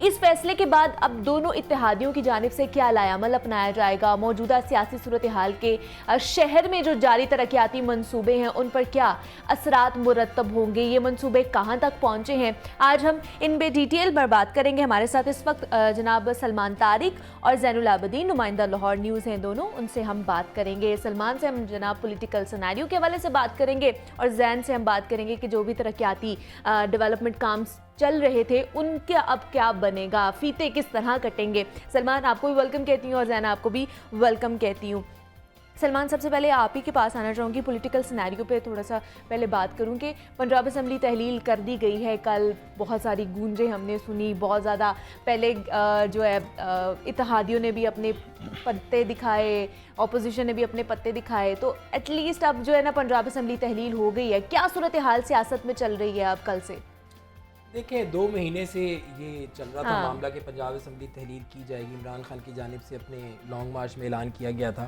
اس فیصلے کے بعد اب دونوں اتحادیوں کی جانب سے کیا لائعمل اپنایا جائے گا؟ موجودہ سیاسی صورتحال کے شہر میں جو جاری ترقیاتی منصوبے ہیں ان پر کیا اثرات مرتب ہوں گے؟ یہ منصوبے کہاں تک پہنچے ہیں؟ آج ہم ان بے ڈیٹیل پر بات کریں گے۔ ہمارے ساتھ اس وقت جناب سلمان طارق اور زین العابدین نمائندہ لاہور نیوز ہیں دونوں، ان سے ہم بات کریں گے۔ سلمان سے ہم جناب پولیٹیکل سیناریو کے حوالے سے بات کریں گے اور زین سے ہم بات کریں گے کہ جو بھی ترقیاتی ڈیولپمنٹ کام چل رہے تھے ان کا اب کیا بنے گا، فیتے کس طرح کٹیں گے۔ سلمان آپ کو بھی ویلکم کہتی ہوں اور زین آپ کو بھی ویلکم کہتی ہوں۔ سلمان سب سے پہلے آپ ہی کے پاس آنا چاہوں گی، پولیٹیکل سیناریو پہ تھوڑا سا پہلے بات کروں کہ پنجاب اسمبلی تحلیل کر دی گئی ہے کل، بہت ساری گونجیں ہم نے سنی، بہت زیادہ پہلے جو ہے اتحادیوں نے بھی اپنے پتے دکھائے، اپوزیشن نے بھی اپنے پتے دکھائے، تو ایٹ لیسٹ اب جو ہے نا پنجاب اسمبلی تحلیل ہو گئی ہے۔ کیا صورتحال سیاست میں چل رہی ہے اب کل سے؟ دیکھیں 2 مہینے سے یہ چل رہا تھا معاملہ کہ پنجاب اسمبلی تحلیل کی جائے گی۔ عمران خان کی جانب سے اپنے لانگ مارچ میں اعلان کیا گیا تھا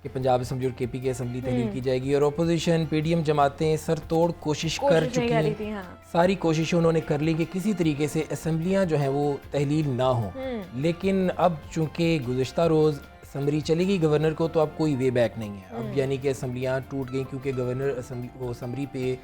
کہ پنجاب اسمبلی اور کے پی کے اسمبلی تحلیل کی جائے گی، اور اپوزیشن پی ڈی ایم جماعتیں سر توڑ کوشش کر چکی ہیں، ساری کوششیں انہوں نے کر لی کہ کسی طریقے سے اسمبلیاں جو ہیں وہ تحلیل نہ ہوں، لیکن اب چونکہ گزشتہ روز اسمبلی چلی گئی گورنر کو، تو اب کوئی وے بیک نہیں ہے اب، یعنی کہ اسمبلیاں ٹوٹ گئیں کیونکہ گورنر اسمبلی پہ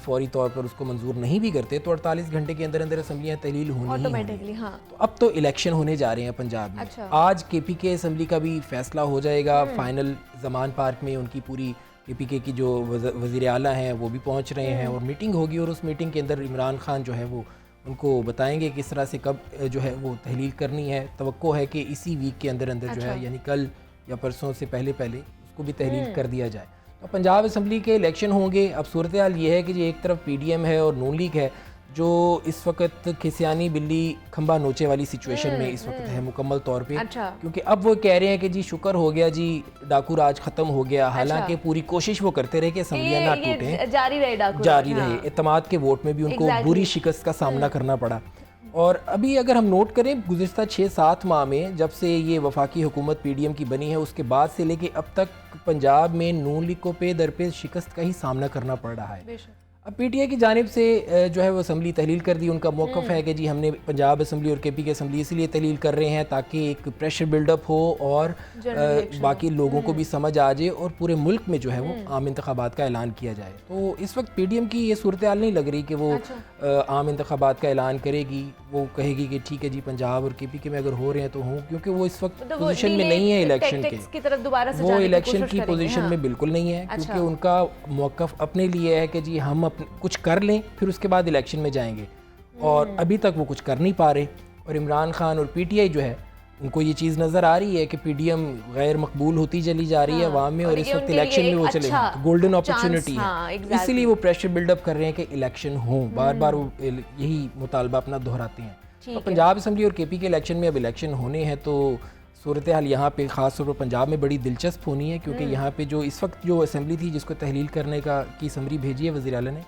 فوری طور پر اس کو منظور نہیں بھی کرتے تو 48 گھنٹے کے اندر اندر اسمبلیاں تحلیل ہونی ہی۔ تو اب تو الیکشن ہونے جا رہے ہیں پنجاب میں، آج کے پی کے اسمبلی کا بھی فیصلہ ہو جائے گا فائنل۔ زمان پارک میں ان کی پوری کے پی کے کی جو وزیر اعلیٰ ہیں وہ بھی پہنچ رہے ہیں اور میٹنگ ہوگی، اور اس میٹنگ کے اندر عمران خان جو ہے وہ ان کو بتائیں گے کس طرح سے کب جو ہے وہ تحلیل کرنی ہے۔ توقع ہے کہ اسی ویک کے اندر اندر جو ہے، یعنی کل یا پرسوں سے پہلے اس کو بھی تحلیل کر دیا جائے۔ پنجاب اسمبلی کے الیکشن ہوں گے۔ اب صورتحال یہ ہے کہ ایک طرف پی ڈی ایم ہے اور نون لیگ ہے جو اس وقت کھسیانی بلی کھمبا نوچے والی سچویشن میں اس وقت ہے مکمل طور پہ، کیونکہ اب وہ کہہ رہے ہیں کہ جی شکر ہو گیا جی ڈاکو راج ختم ہو گیا، حالانکہ پوری کوشش وہ کرتے رہے کہ اسمبلیاں نہ ٹوٹیں، جاری رہے۔ اعتماد کے ووٹ میں بھی ان کو بری شکست کا سامنا کرنا پڑا۔ اور ابھی اگر ہم نوٹ کریں گزشتہ 6-7 ماہ میں جب سے یہ وفاقی حکومت پی ڈی ایم کی بنی ہے، اس کے بعد سے لے کے اب تک پنجاب میں نون لیگ کو پے در پے شکست کا ہی سامنا کرنا پڑ رہا ہے۔ اب پی ٹی آئی کی جانب سے جو ہے وہ اسمبلی تحلیل کر دی، ان کا موقف ہے کہ جی ہم نے پنجاب اسمبلی اور کے پی کے اسمبلی اس لیے تحلیل کر رہے ہیں تاکہ ایک پریشر بلڈ اپ ہو اور باقی لوگوں کو بھی سمجھ آ جائے اور پورے ملک میں جو ہے وہ عام انتخابات کا اعلان کیا جائے۔ تو اس وقت پی ڈی ایم کی یہ صورتحال نہیں لگ رہی کہ وہ عام انتخابات کا اعلان کرے گی، وہ کہے گی کہ ٹھیک ہے جی پنجاب اور کے پی کے میں اگر ہو رہے ہیں تو ہوں، کیونکہ وہ اس وقت پوزیشن میں نہیں ہے الیکشن کے، وہ الیکشن کی پوزیشن میں بالکل نہیں ہے، کیونکہ ان کا موقف اپنے لیے ہے کہ جی ہم کچھ کر لیں پھر اس کے بعد الیکشن میں جائیں گے، اور ابھی تک وہ کچھ کر نہیں پا رہے۔ اور عمران خان اور پی ٹی آئی جو ہے ان کو یہ چیز نظر آ رہی ہے کہ پی ڈی ایم غیر مقبول ہوتی چلی جا رہی ہے عوام میں، اور اس وقت الیکشن میں وہ چلے ہیں تو گولڈن اپرچونٹی ہے، اسی لیے وہ پریشر بلڈ اپ کر رہے ہیں کہ الیکشن ہوں، بار بار وہ یہی مطالبہ اپنا دہراتے ہیں۔ پنجاب اسمبلی اور کے پی کے الیکشن میں اب الیکشن ہونے ہیں تو صورتحال یہاں پہ خاص طور پر پنجاب میں بڑی دلچسپ ہونی ہے، کیونکہ یہاں پہ جو اس وقت جو اسمبلی تھی جس کو تحلیل کرنے کی سمری بھیجی ہے وزیر اعلیٰ نے،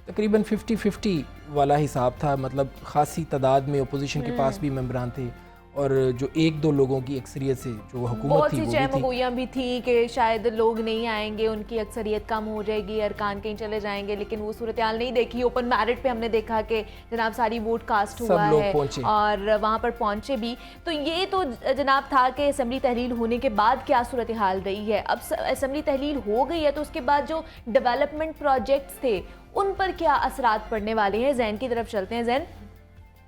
تقریباً 50-50 والا حساب تھا، مطلب خاصی تعداد میں اپوزیشن کے پاس بھی ممبران تھے اور جو 1-2 لوگوں کی اکثریت سے جو حکومت تھی وہ بھی تھی۔ بہت سی چہمگوئیاں بھی تھی کہ شاید لوگ نہیں آئیں گے، ان کی اکثریت کم ہو جائے گی، ارکان کہیں چلے جائیں گے، لیکن وہ صورتحال نہیں دیکھی۔ اوپن میرٹ پہ ہم نے دیکھا کہ جناب ساری ووٹ کاسٹ ہوا ہے اور وہاں پر پہنچے بھی۔ تو یہ تو جناب تھا کہ اسمبلی تحلیل ہونے کے بعد کیا صورتحال رہی ہے۔ اب اسمبلی تحلیل ہو گئی ہے تو اس کے بعد جو ڈیولپمنٹ پروجیکٹس تھے ان پر کیا اثرات پڑنے والے ہیں؟ زین کی طرف چلتے ہیں۔ زین،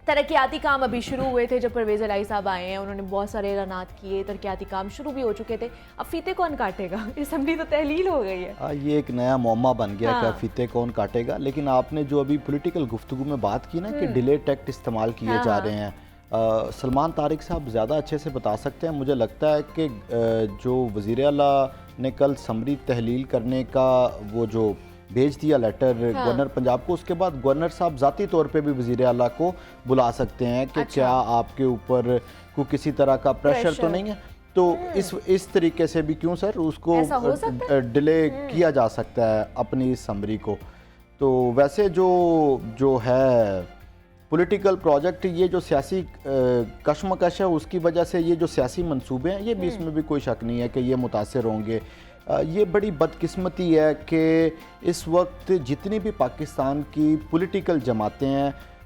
ترقیاتی کام ابھی شروع ہوئے تھے جب پرویز الہی صاحب آئے ہیں، انہوں نے بہت سارے اعلانات کیے، ترقیاتی کام شروع بھی ہو چکے تھے، اب فیتے کون کاٹے گا؟ اسمبلی تو تحلیل ہو گئی ہے۔ یہ ایک نیا معمہ بن گیا کہ فیتے کون کاٹے گا۔ لیکن آپ نے جو ابھی پولیٹیکل گفتگو میں بات کی نا کہ ڈیلے ٹیکٹ استعمال کیے جا رہے ہیں، سلمان طارق صاحب زیادہ اچھے سے بتا سکتے ہیں۔ مجھے لگتا ہے کہ جو وزیر اعلیٰ نے کل اسمبلی تحلیل کرنے کا وہ جو بھیج دیا لیٹر گورنر پنجاب کو، اس کے بعد گورنر صاحب ذاتی طور پہ بھی وزیر اعلیٰ کو بلا سکتے ہیں کہ کیا آپ کے اوپر کوئی کسی طرح کا پریشر تو نہیں ہے، تو اس طریقے سے بھی کیوں سر اس کو ڈیلے کیا جا سکتا ہے اپنی اسمبلی کو۔ تو ویسے جو ہے پولیٹیکل پروجیکٹ، یہ جو سیاسی کشمکش ہے اس کی وجہ سے یہ جو سیاسی منصوبے ہیں یہ بھی اس میں بھی کوئی شک نہیں ہے کہ یہ متاثر ہوں گے۔ یہ بڑی بدقسمتی ہے کہ اس وقت جتنی بھی پاکستان کی پولیٹیکل جماعتیں ہیں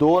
2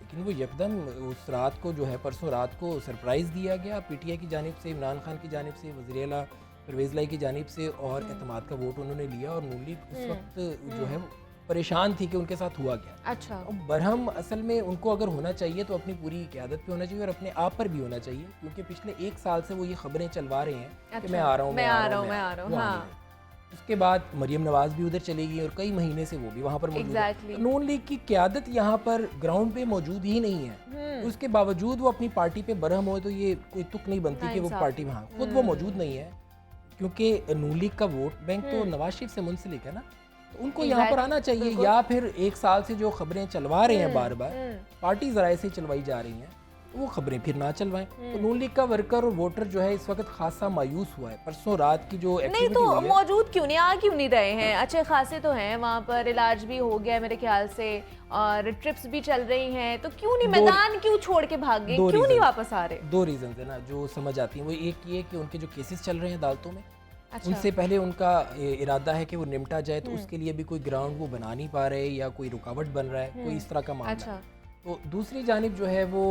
لیکن وہ یکدم اس رات کو جو ہے پرسوں رات کو سرپرائز دیا گیا پی ٹی آئی کی جانب سے، عمران خان کی جانب سے، وزیر اعلیٰ پرویز لائی کی جانب سے، اور اعتماد کا ووٹ انہوں نے لیا، اور نون لیگ اس وقت جو ہے پریشان تھی کہ ان کے ساتھ ہوا کیا۔ اچھا، برہم اصل میں ان کو اگر ہونا چاہیے تو اپنی پوری قیادت پہ ہونا چاہیے اور اپنے آپ پر بھی ہونا چاہیے، کیونکہ پچھلے 1 سال سے وہ یہ خبریں چلوا رہے ہیں کہ میں آ رہا ہوں، میں آ رہا ہوں، وہ آ نہیں رہے۔ اس کے بعد مریم نواز بھی ادھر چلے گئی اور کئی مہینے سے وہ بھی وہاں پر موجود ہے۔ نون لیگ کی قیادت یہاں پر گراؤنڈ پہ موجود ہی نہیں ہے، اس کے باوجود وہ اپنی پارٹی پہ برہم ہوئے تو یہ کوئی تک نہیں بنتی کہ وہ پارٹی وہاں خود وہ موجود نہیں ہے، کیونکہ نون لیگ کا ووٹ بینک تو نواز شریف سے منسلک ہے نا، تو ان کو یہاں پر آنا چاہیے، یا پھر 1 سال سے جو خبریں چلوا رہے ہیں بار بار پارٹی ذرائع سے چلوائی جا رہی ہیں، وہ خبریں پھر نہ چلوائیں۔ تو نون لیگ کا ورکر اور ووٹر جو ہے اس وقت خاصا مایوس ہوا ہے۔ پرسوں رات کی جو نہیں تو موجود کیوں نہیں، آ کیوں نہیں رہے ہیں؟ اچھے خاصے تو ہیں وہاں پر، علاج بھی ہو گیا میرے خیال سے، اور ٹرپس بھی چل رئی ہیں، تو کیوں نہیں میدان کیوں چھوڑ کے بھاگ گئے، کیوں نہیں واپس آ رہے؟ 2 ریزنز ہیں نا جو سمجھ آتی ہیں، وہ ایک یہ کہ ان کے جو کیسز چل رہے ہیں عدالتوں میں، ان سے پہلے ان کا ارادہ ہے کہ وہ نمٹا جائے، تو اس کے لیے بھی کوئی گراؤنڈ وہ بنا نہیں پا رہے، یا کوئی رکاوٹ بن رہا ہے، کوئی اس طرح کا معاملہ ہے۔ تو دوسری جانب جو ہے وہ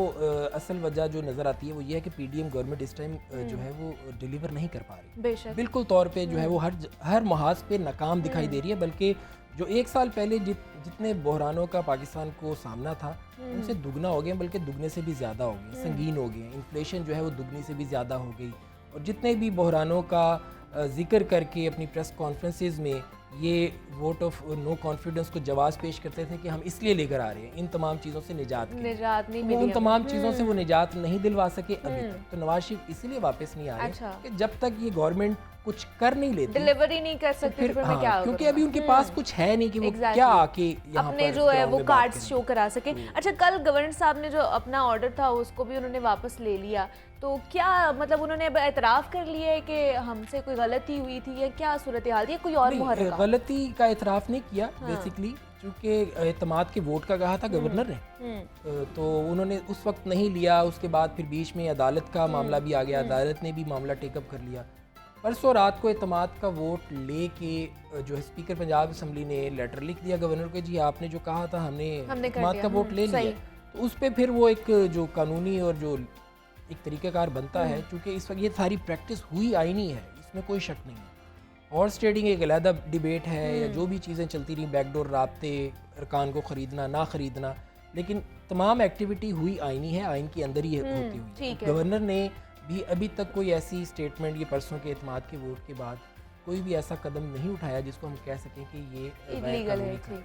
اصل وجہ جو نظر آتی ہے وہ یہ ہے کہ پی ڈی ایم گورنمنٹ اس ٹائم جو ہے وہ ڈیلیور نہیں کر پا رہی، بالکل طور پہ جو ہے وہ ہر محاذ پہ ناکام دکھائی دے رہی ہے، بلکہ جو 1 سال پہلے جتنے بحرانوں کا پاکستان کو سامنا تھا ان سے دگنا ہو گیا، بلکہ دگنے سے بھی زیادہ ہو گیا، سنگین ہو گئے، انفلیشن جو ہے وہ دگنی سے بھی زیادہ ہو گئی، اور جتنے بھی بحرانوں کا ذکر کر کے اپنی پریس کانفرنسز میں یہ ووٹ آف نو کانفیڈنس کو جواز پیش کرتے تھے کہ ہم اس لیے لے کر آ رہے ہیں ان تمام چیزوں سے نجات نہیں ملی، ان تمام چیزوں سے وہ نجات نہیں دلوا سکے ابھی تک۔ تو نواز شریف اسی لیے واپس نہیں آ رہے کہ جب تک یہ گورنمنٹ کچھ کر نہیں لیتی، ڈیلیوری نہیں کر سکتی، کیونکہ ابھی ان کے پاس کچھ ہے نہیں کہ وہ کیا آ کے اپنے جو ہے وہ کارڈز شو کرا سکے۔ اچھا، کل گورنر صاحب نے جو اپنا آرڈر تھا اس کو بھی انہوں نے واپس لے لیا، تو کیا مطلب انہوں نے اعتراف کر لیا ہے کہ ہم سے کوئی غلطی ہوئی تھی، یا کیا صورتحال تھی، کوئی اور محرک؟ غلطی کا اعتراف نہیں کیا بیسیکلی، چونکہ اعتماد کے ووٹ کا کہا تھا گورنر نے، تو انہوں نے اس وقت نہیں لیا۔ اس کے بعد پھر بیچ میں عدالت کا معاملہ بھی آ گیا، عدالت نے بھی معاملہ ٹیک اپ کر لیا۔ پرسوں رات کو اعتماد کا ووٹ لے کے جو اسپیکر پنجاب اسمبلی نے لیٹر لکھ دیا گورنر کو، جی آپ نے جو کہا تھا ہم نے اعتماد کا ووٹ لے لیا، تو اس پہ پھر وہ ایک جو قانونی اور جو ایک طریقہ کار بنتا ہے، چونکہ اس وقت یہ ساری پریکٹس ہوئی آئینی ہے، اس میں کوئی شک نہیں ہے۔ ہارس ٹریڈنگ ایک علیحدہ ڈیبیٹ ہے، یا جو بھی چیزیں چلتی رہیں، بیک ڈور رابطے، ارکان کو خریدنا نہ خریدنا، لیکن تمام ایکٹیویٹی ہوئی آئینی ہے، آئین کے اندر ہی ہوتی ہوئی۔ گورنر نے بھی ابھی تک کوئی ایسی سٹیٹمنٹ یہ پرسوں کے اعتماد کے ووٹ کے بعد کوئی بھی ایسا قدم نہیں اٹھایا جس کو ہم کہہ سکیں کہ یہ غیر قانونی تھا۔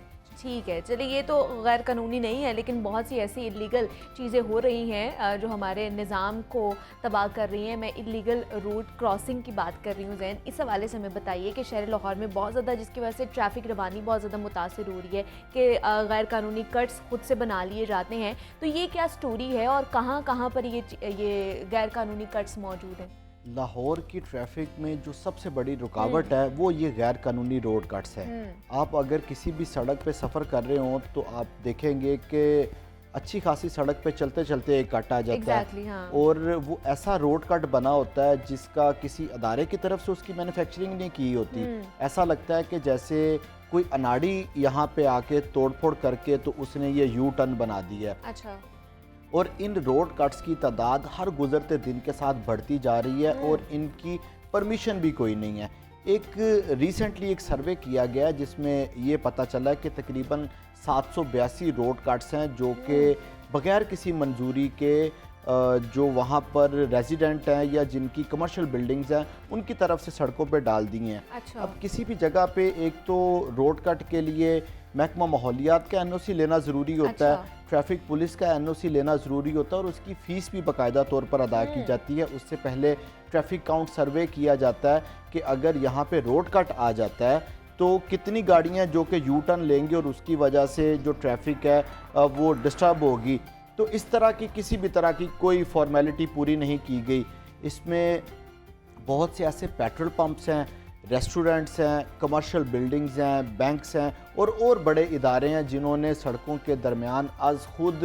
ٹھیک ہے، چلیے یہ تو غیر قانونی نہیں ہے، لیکن بہت سی ایسی اللیگل چیزیں ہو رہی ہیں جو ہمارے نظام کو تباہ کر رہی ہیں۔ میں اللیگل روڈ کراسنگ کی بات کر رہی ہوں زین، اس حوالے سے ہمیں بتائیے کہ شہر لاہور میں بہت زیادہ، جس کی وجہ سے ٹریفک روانی بہت زیادہ متاثر ہو رہی ہے کہ غیر قانونی کٹس خود سے بنا لیے جاتے ہیں، تو یہ کیا سٹوری ہے اور کہاں کہاں پر یہ غیر قانونی کٹس موجود ہیں؟ لاہور کی ٹریفک میں جو سب سے بڑی رکاوٹ ہے وہ یہ غیر قانونی روڈ کٹس ہے۔ آپ اگر کسی بھی سڑک پہ سفر کر رہے ہوں تو آپ دیکھیں گے کہ اچھی خاصی سڑک پہ چلتے چلتے ایک کٹ آ جاتا ہے، اور وہ ایسا روڈ کٹ بنا ہوتا ہے جس کا کسی ادارے کی طرف سے اس کی مینوفیکچرنگ نہیں کی ہوتی۔ ایسا لگتا ہے کہ جیسے کوئی اناڑی یہاں پہ آ کے توڑ پھوڑ کر کے تو اس نے یہ یو ٹرن بنا دیا ہے۔ اچھا، اور ان روڈ کٹس کی تعداد ہر گزرتے دن کے ساتھ بڑھتی جا رہی ہے، اور ان کی پرمیشن بھی کوئی نہیں ہے۔ ایک ریسنٹلی ایک سروے کیا گیا جس میں یہ پتہ چلا کہ تقریباً 782 روڈ کٹس ہیں جو کہ بغیر کسی منظوری کے جو وہاں پر ریزیڈنٹ ہیں یا جن کی کمرشل بلڈنگز ہیں ان کی طرف سے سڑکوں پہ ڈال دی ہیں۔ اب کسی بھی جگہ پہ ایک تو روڈ کٹ کے لیے محکمہ ماحولیات کا این او سی لینا ضروری ہوتا ہے، ٹریفک پولیس کا این او سی لینا ضروری ہوتا ہے، اور اس کی فیس بھی باقاعدہ طور پر ادا کی جاتی ہے۔ اس سے پہلے ٹریفک کاؤنٹ سروے کیا جاتا ہے کہ اگر یہاں پہ روڈ کٹ آ جاتا ہے تو کتنی گاڑیاں جو کہ یو ٹرن لیں گے اور اس کی وجہ سے جو ٹریفک ہے وہ ڈسٹرب ہوگی۔ تو اس طرح کی کسی بھی طرح کی کوئی فارمیلٹی پوری نہیں کی گئی۔ اس میں بہت سے ایسے پیٹرول پمپس ہیں، ریسٹورنٹس ہیں، کمرشل بلڈنگز ہیں، بینکس ہیں اور بڑے ادارے ہیں جنہوں نے سڑکوں کے درمیان از خود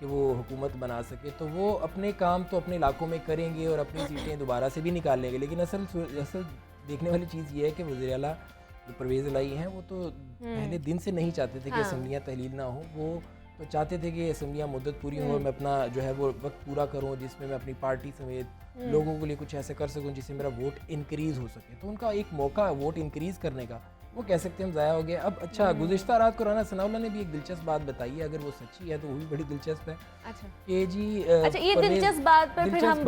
کہ وہ حکومت بنا سکے، تو وہ اپنے کام تو اپنے علاقوں میں کریں گے اور اپنی سیٹیں دوبارہ سے بھی نکال لیں گے، لیکن اصل دیکھنے والی چیز یہ ہے کہ وزیر اعلیٰ جو پرویز الہی ہیں وہ تو پہلے دن سے نہیں چاہتے تھے کہ اسمبلیاں تحلیل نہ ہوں، وہ تو چاہتے تھے کہ اسمبلیاں مدت پوری ہوں اور میں اپنا جو ہے وہ وقت پورا کروں جس میں اپنی پارٹی سمیت لوگوں کے لیے کچھ ایسے کر سکوں جس سے میرا ووٹ انکریز ہو سکے. تو ان کا ایک موقع ہے ووٹ انکریز کرنے کا، وہ کہہ سکتے ہیں ہم ضائع ہو گئے. اب اچھا گزشتہ رات کو رانا ثناء اللہ نے بھی ایک دلچسپ بات بتائی ہے، اگر وہ سچی ہے تو وہ بھی بڑی دلچسپ ہے کہ جی اچھا یہ دلچسپ بات پر پھر ہم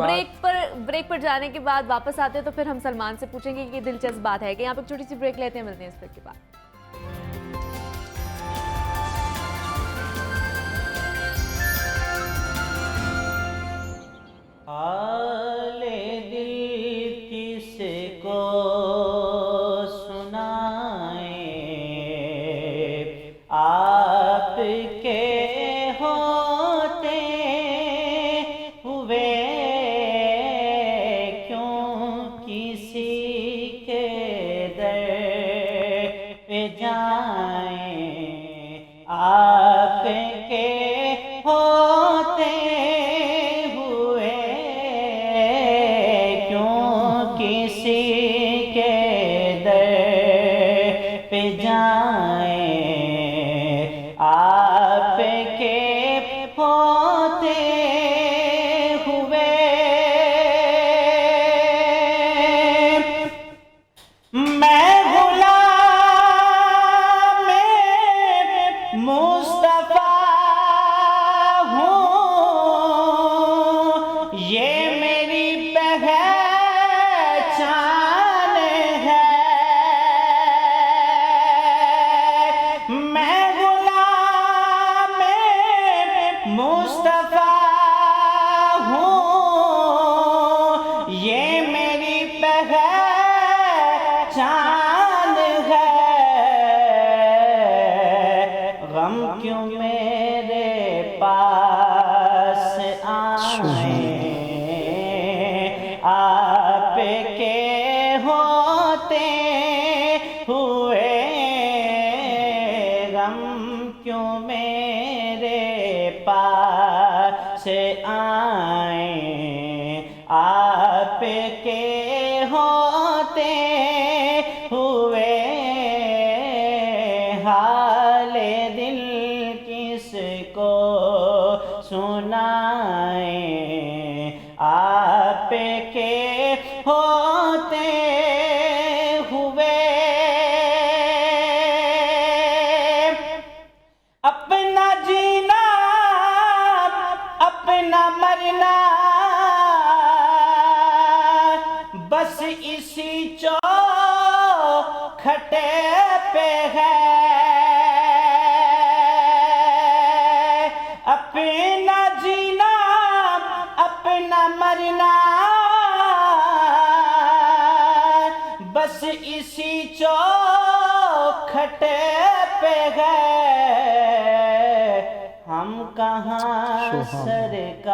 بریک پر جانے کے بعد واپس آتے ہیں تو پھر ہم سلمان سے پوچھیں گے کہ یہ دلچسپ بات ہے کہ یہاں پہ چھوٹی سی بریک لیتے ہیں، ملتے ہیں اس بریک کے بعد. حال دل کس کو سنائیں، آپ کے ہوتے ہوئے کیوں کسی کے در پہ جائیں، آپ کے ہوتے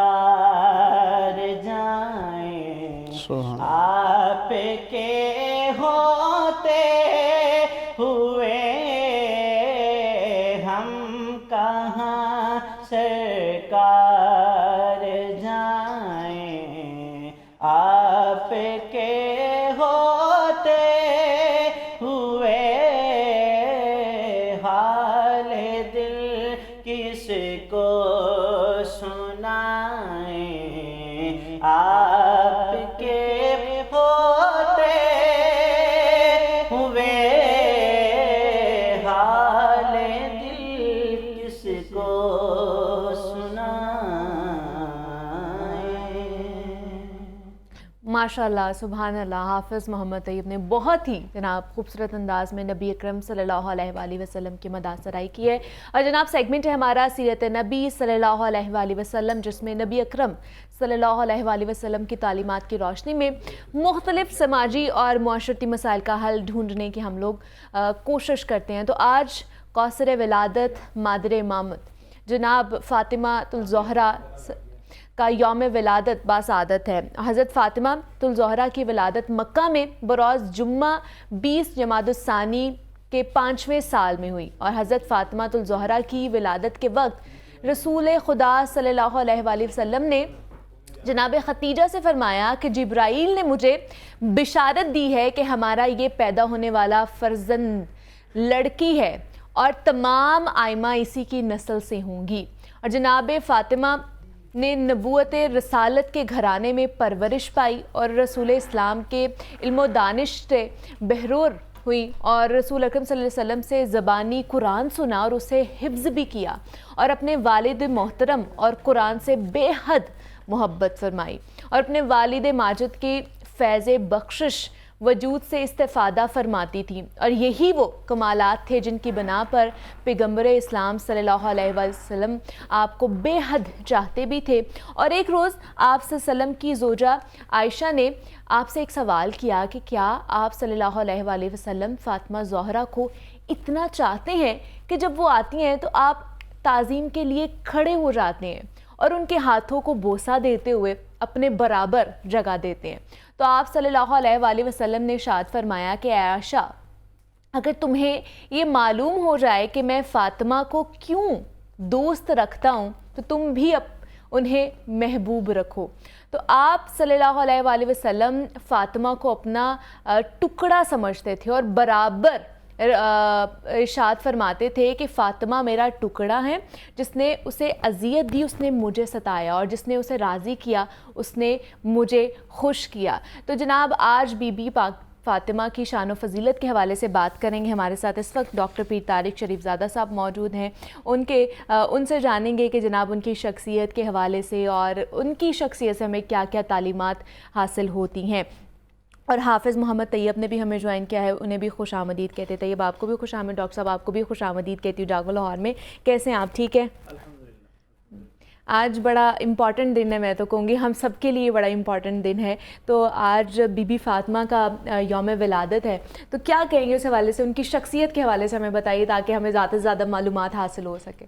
سرکار جائیں، آپ کے ہوتے ہوئے ہم کہاں سرکار جائیں، آپ کے ہوتے ہوئے حال دل کس کو آپ کے ہوتے ہوئے حال دل کس کو سنائیں. ماشاءاللہ سبحان اللہ. حافظ محمد طیب نے بہت ہی جناب خوبصورت انداز میں نبی اکرم صلی اللہ علیہ وآلہ وسلم کی مدح سرائی کی ہے. اور جناب سیگمنٹ ہے ہمارا سیرت نبی صلی اللہ علیہ وآلہ وسلم، جس میں نبی اکرم صلی اللہ علیہ وآلہ وسلم کی تعلیمات کی روشنی میں مختلف سماجی اور معاشرتی مسائل کا حل ڈھونڈنے کی ہم لوگ کوشش کرتے ہیں. تو آج کوثر ولادت مادر امامت جناب فاطمہ الزہرا کا یوم ولادت باسعادت ہے. حضرت فاطمہ الزہرا کی ولادت مکہ میں بروز جمعہ 20 جمادی الثانی کے 5ویں سال میں ہوئی، اور حضرت فاطمہ الزہرا کی ولادت کے وقت رسول خدا صلی اللہ علیہ وآلہ وسلم نے جناب خدیجہ سے فرمایا کہ جبرائیل نے مجھے بشارت دی ہے کہ ہمارا یہ پیدا ہونے والا فرزند لڑکی ہے اور تمام آئمہ اسی کی نسل سے ہوں گی. اور جناب فاطمہ نے نبوت رسالت کے گھرانے میں پرورش پائی اور رسول اسلام کے علم و دانش سے بہرور ہوئی اور رسول اکرم صلی اللہ علیہ وسلم سے زبانی قرآن سنا اور اسے حفظ بھی کیا اور اپنے والد محترم اور قرآن سے بے حد محبت فرمائی اور اپنے والد ماجد کی فیض بخشش وجود سے استفادہ فرماتی تھی. اور یہی وہ کمالات تھے جن کی بنا پر پیغمبر اسلام صلی اللہ علیہ وسلم آپ کو بے حد چاہتے بھی تھے. اور ایک روز آپ صلی اللہ علیہ وسلم کی زوجہ عائشہ نے آپ سے ایک سوال کیا کہ کیا آپ صلی اللہ علیہ وآلہ وسلم فاطمہ زہرا کو اتنا چاہتے ہیں کہ جب وہ آتی ہیں تو آپ تعظیم کے لیے کھڑے ہو جاتے ہیں اور ان کے ہاتھوں کو بوسہ دیتے ہوئے اپنے برابر جگہ دیتے ہیں. تو آپ صلی اللہ علیہ وآلہ وسلم نے ارشاد فرمایا کہ اے عائشہ، اگر تمہیں یہ معلوم ہو جائے کہ میں فاطمہ کو کیوں دوست رکھتا ہوں تو تم بھی انہیں محبوب رکھو. تو آپ صلی اللہ علیہ وآلہ وسلم فاطمہ کو اپنا ٹکڑا سمجھتے تھے اور برابر ارشاد فرماتے تھے کہ فاطمہ میرا ٹکڑا ہے، جس نے اسے اذیت دی اس نے مجھے ستایا اور جس نے اسے راضی کیا اس نے مجھے خوش کیا. تو جناب آج بی بی پاک فاطمہ کی شان و فضیلت کے حوالے سے بات کریں گے. ہمارے ساتھ اس وقت ڈاکٹر پیر طارق شریف زادہ صاحب موجود ہیں. ان سے جانیں گے کہ جناب ان کی شخصیت کے حوالے سے اور ان کی شخصیت سے ہمیں کیا کیا تعلیمات حاصل ہوتی ہیں. اور حافظ محمد طیب نے بھی ہمیں جوائن کیا ہے، انہیں بھی خوش آمدید کہتے. طیب آپ کو بھی خوش آمدید. ڈاکٹر صاحب آپ کو بھی خوش آمدید کہتی ہوں جاگو لاہور میں. کیسے ہیں آپ؟ ٹھیک ہے آج بڑا امپورٹنٹ دن ہے، میں تو کہوں گی ہم سب کے لیے بڑا امپورٹنٹ دن ہے. تو آج بی بی فاطمہ کا یوم ولادت ہے، تو کیا کہیں گے اس حوالے سے، ان کی شخصیت کے حوالے سے ہمیں بتائیے تاکہ ہمیں زیادہ سے زیادہ معلومات حاصل ہو سکے.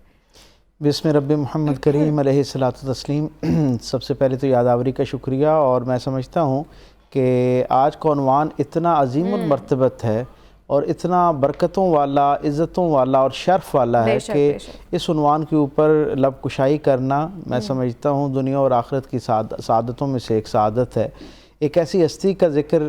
بسم رب محمد کریم علیہ الصلاۃ والتسلیم. سب سے پہلے تو یادآوری کا شکریہ. اور میں سمجھتا ہوں کہ آج کا عنوان اتنا عظیم المرتبت ہے اور اتنا برکتوں والا، عزتوں والا اور شرف والا ہے کہ اس عنوان کے اوپر لب کشائی کرنا میں سمجھتا ہوں دنیا اور آخرت کی سعادتوں میں سے ایک سعادت ہے. ایک ایسی ہستی کا ذکر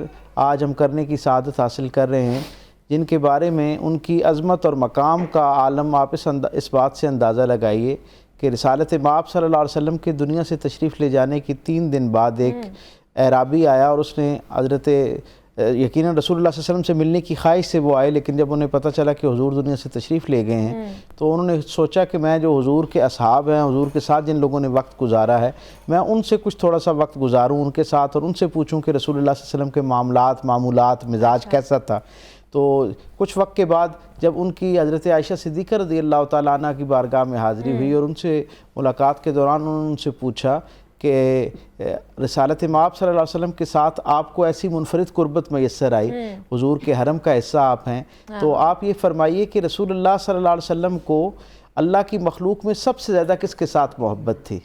آج ہم کرنے کی سعادت حاصل کر رہے ہیں جن کے بارے میں ان کی عظمت اور مقام کا عالم آپ اس بات سے اندازہ لگائیے کہ رسالت مآب صلی اللہ علیہ وسلم کے دنیا سے تشریف لے جانے کی 3 دن بعد ایک اعرابی آیا اور اس نے حضرت یقیناً رسول اللہ صلی اللہ علیہ وسلم سے ملنے کی خواہش سے وہ آئے، لیکن جب انہیں پتہ چلا کہ حضور دنیا سے تشریف لے گئے ہیں تو انہوں نے سوچا کہ میں جو حضور کے اصحاب ہیں، حضور کے ساتھ جن لوگوں نے وقت گزارا ہے، میں ان سے کچھ تھوڑا سا وقت گزاروں ان کے ساتھ اور ان سے پوچھوں کہ رسول اللہ صلی اللہ علیہ وسلم کے معمولات مزاج کیسا تھا. تو کچھ وقت کے بعد جب ان کی حضرت عائشہ صدیقہ رضی اللہ تعالیٰ عنہ کی بارگاہ میں حاضری ہوئی اور ان سے ملاقات کے دوران انہوں نے ان سے پوچھا کہ رسالت مآب صلی اللہ علیہ وسلم کے ساتھ آپ کو ایسی منفرد قربت میسر آئی، حضور کے حرم کا حصہ آپ ہیں، تو آپ یہ فرمائیے کہ رسول اللہ صلی اللہ علیہ وسلم کو اللہ کی مخلوق میں سب سے زیادہ کس کے ساتھ محبت تھی؟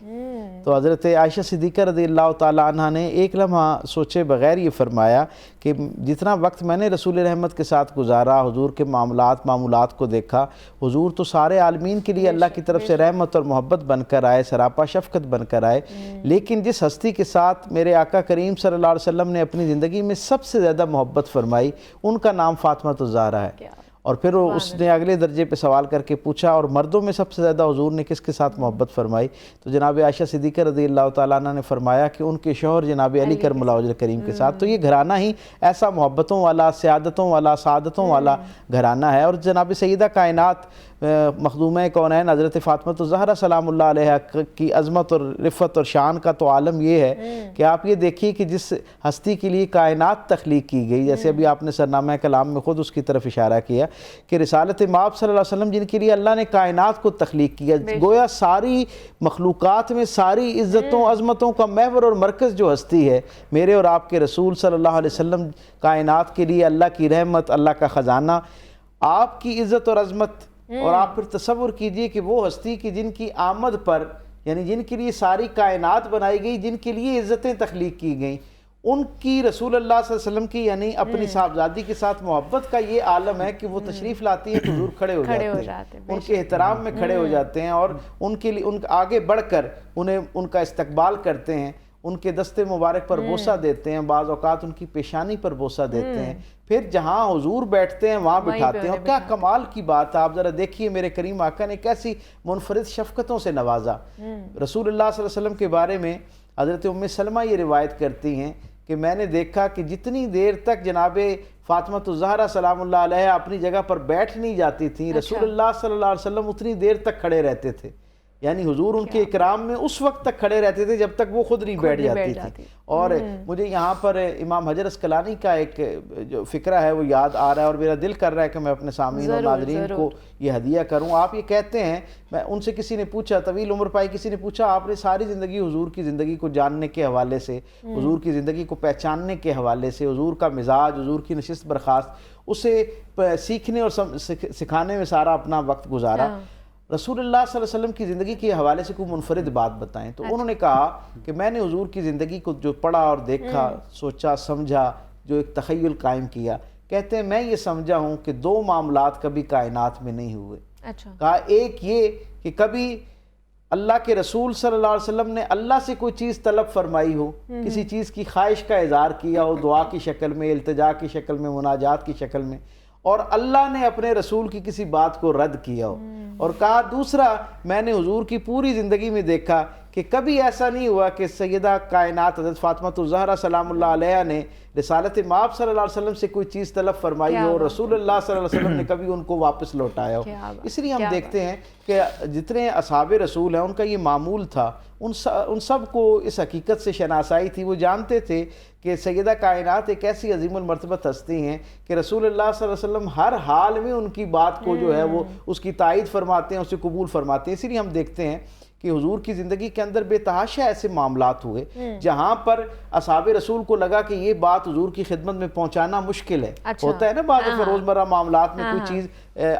تو حضرت عائشہ صدیقہ رضی اللہ تعالیٰ عنہ نے ایک لمحہ سوچے بغیر یہ فرمایا کہ جتنا وقت میں نے رسول رحمت کے ساتھ گزارا، حضور کے معمولات کو دیکھا، حضور تو سارے عالمین کے لیے اللہ کی طرف سے رحمت اور محبت بن کر آئے، سراپا شفقت بن کر آئے، لیکن جس ہستی کے ساتھ میرے آقا کریم صلی اللہ علیہ وسلم نے اپنی زندگی میں سب سے زیادہ محبت فرمائی ان کا نام فاطمہ الزہرا ہے. اور پھر اس نے اگلے درجے پہ سوال کر کے پوچھا اور مردوں میں سب سے زیادہ حضور نے کس کے ساتھ محبت فرمائی؟ تو جناب عائشہ صدیقہ رضی اللہ تعالیٰ عنہ نے فرمایا کہ ان کے شوہر جناب علی کرم اللہ وجہ کریم کے ساتھ. تو یہ گھرانہ ہی ایسا محبتوں والا، سعادتوں والا، سعادتوں والا گھرانہ ہے. اور جناب سیدہ کائنات مخدومہ کونین حضرت فاطمہ الزہرا سلام اللہ علیہ کی عظمت اور رفت اور شان کا تو عالم یہ ہے کہ آپ یہ دیکھیے کہ جس ہستی کے لیے کائنات تخلیق کی گئی، جیسے ابھی آپ نے سرنامہ کلام میں خود اس کی طرف اشارہ کیا کہ رسالت مآب صلی اللہ علیہ وسلم جن کے لیے اللہ نے کائنات کو تخلیق کیا، گویا ساری مخلوقات میں ساری عزتوں عظمتوں کا محور اور مرکز جو ہستی ہے میرے اور آپ کے رسول صلی اللہ علیہ وسلم، کائنات کے لیے اللہ کی رحمت، اللہ کا خزانہ، آپ کی عزت اور عظمت. اور آپ پھر تصور کیجئے کہ وہ ہستی کی جن کی آمد پر، یعنی جن کے لیے ساری کائنات بنائی گئی، جن کے لیے عزتیں تخلیق کی گئیں، ان کی رسول اللہ صلی اللہ علیہ وسلم کی یعنی اپنی صاحبزادی کے ساتھ محبت کا یہ عالم ہے کہ وہ تشریف لاتی ہیں تو حضور کھڑے ہو جاتے ہیں، ان کے احترام میں کھڑے ہو جاتے ہیں اور ان کے لیے ان آگے بڑھ کر ان کا استقبال کرتے ہیں، ان کے دستے مبارک پر بوسہ دیتے ہیں، بعض اوقات ان کی پیشانی پر بوسہ دیتے ہیں، پھر جہاں حضور بیٹھتے ہیں وہاں بٹھاتے ہیں۔ اور کیا کمال کی بات ہے، آپ ذرا دیکھیے میرے کریم آقا نے کیسی منفرد شفقتوں سے نوازا۔ رسول اللہ صلی اللہ علیہ وسلم کے بارے میں حضرت ام سلمہ یہ روایت کرتی ہیں کہ میں نے دیکھا کہ جتنی دیر تک جناب فاطمہ الزہرا سلام اللہ علیہ اپنی جگہ پر بیٹھ نہیں جاتی تھیں، رسول اللہ صلی اللہ علیہ وسلم اتنی دیر تک کھڑے رہتے تھے، یعنی حضور ان کے اکرام میں اس وقت تک کھڑے رہتے تھے جب تک وہ خود نہیں بیٹھ جاتی تھی۔ اور مجھے یہاں پر امام حجر اسقلانی کا ایک جو فقرہ ہے وہ یاد آ رہا ہے اور میرا دل کر رہا ہے کہ میں اپنے سامعین اور ناظرین کو یہ ہدیہ کروں۔ آپ یہ کہتے ہیں، میں ان سے کسی نے پوچھا، طویل عمر پائی کسی نے پوچھا، آپ نے ساری زندگی حضور کی زندگی کو جاننے کے حوالے سے، حضور کی زندگی کو پہچاننے کے حوالے سے، حضور کا مزاج، حضور کی نشست برخاست، اسے سیکھنے اور سکھانے میں سارا اپنا وقت گزارا، رسول اللہ صلی اللہ علیہ وسلم کی زندگی کے حوالے سے کوئی منفرد بات بتائیں۔ تو انہوں نے کہا کہ میں نے حضور کی زندگی کو جو پڑھا اور دیکھا، سوچا سمجھا، جو ایک تخیل قائم کیا، کہتے ہیں میں یہ سمجھا ہوں کہ دو معاملات کبھی کائنات میں نہیں ہوئے۔ کہا ایک یہ کہ کبھی اللہ کے رسول صلی اللہ علیہ وسلم نے اللہ سے کوئی چیز طلب فرمائی ہو، کسی چیز کی خواہش کا اظہار کیا ہو، دعا کی شکل میں، التجا کی شکل میں، مناجات کی شکل میں، اور اللہ نے اپنے رسول کی کسی بات کو رد کیا ہو۔ اور کہا دوسرا، میں نے حضور کی پوری زندگی میں دیکھا کہ کبھی ایسا نہیں ہوا کہ سیدہ کائنات حضرت فاطمہ الزہرا سلام اللہ علیہ نے رسالت مآب صلی اللہ علیہ وسلم سے کوئی چیز طلب فرمائی ہو، رسول اللہ صلی اللہ علیہ وسلم نے کبھی ان کو واپس لوٹایا ہو۔ اس لیے ہم دیکھتے ہیں کہ جتنے اصحاب رسول ہیں ان کا یہ معمول تھا، ان سب کو اس حقیقت سے شناسائی تھی، وہ جانتے تھے کہ سیدہ کائنات ایک ایسی عظیم المرتبت ہستی ہیں کہ رسول اللہ صلی اللہ علیہ وسلم ہر حال میں ان کی بات کو جو ہے وہ اس کی تائید فرماتے ہیں، اسے قبول فرماتے ہیں۔ اسی لیے ہم دیکھتے ہیں کہ حضور کی زندگی کے اندر بے تحاشا ایسے معاملات ہوئے جہاں پر اصحاب رسول کو لگا کہ یہ بات حضور کی خدمت میں پہنچانا مشکل ہے۔ ہوتا ہے نا بعض روزمرہ معاملات میں کوئی چیز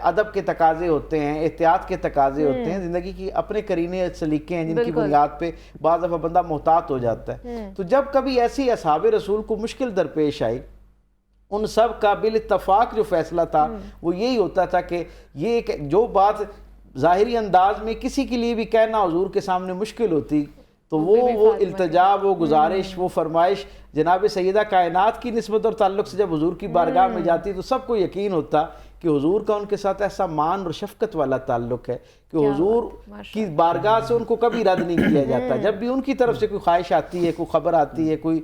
ادب کے تقاضے ہوتے ہیں، احتیاط کے تقاضے ہوتے ہیں، زندگی کی اپنے کرینے سلیقے ہیں جن کی بنیاد پہ بعض دفعہ بندہ محتاط ہو جاتا ہے۔ تو جب کبھی ایسی اصحاب رسول کو مشکل درپیش آئی، ان سب کا بالاتفاق جو فیصلہ تھا وہ یہی ہوتا تھا کہ یہ جو بات ظاہری انداز میں کسی کے لیے بھی کہنا حضور کے سامنے مشکل ہوتی تو وہ التجا، وہ گزارش، وہ فرمائش جناب سیدہ کائنات کی نسبت اور تعلق سے جب حضور کی بارگاہ میں جاتی تو سب کو یقین ہوتا کہ حضور کا ان کے ساتھ ایسا مان اور شفقت والا تعلق ہے کہ حضور کی بارگاہ سے ان کو کبھی رد نہیں کیا جاتا۔ جب بھی ان کی طرف سے کوئی خواہش آتی ہے، کوئی خبر آتی ہے، کوئی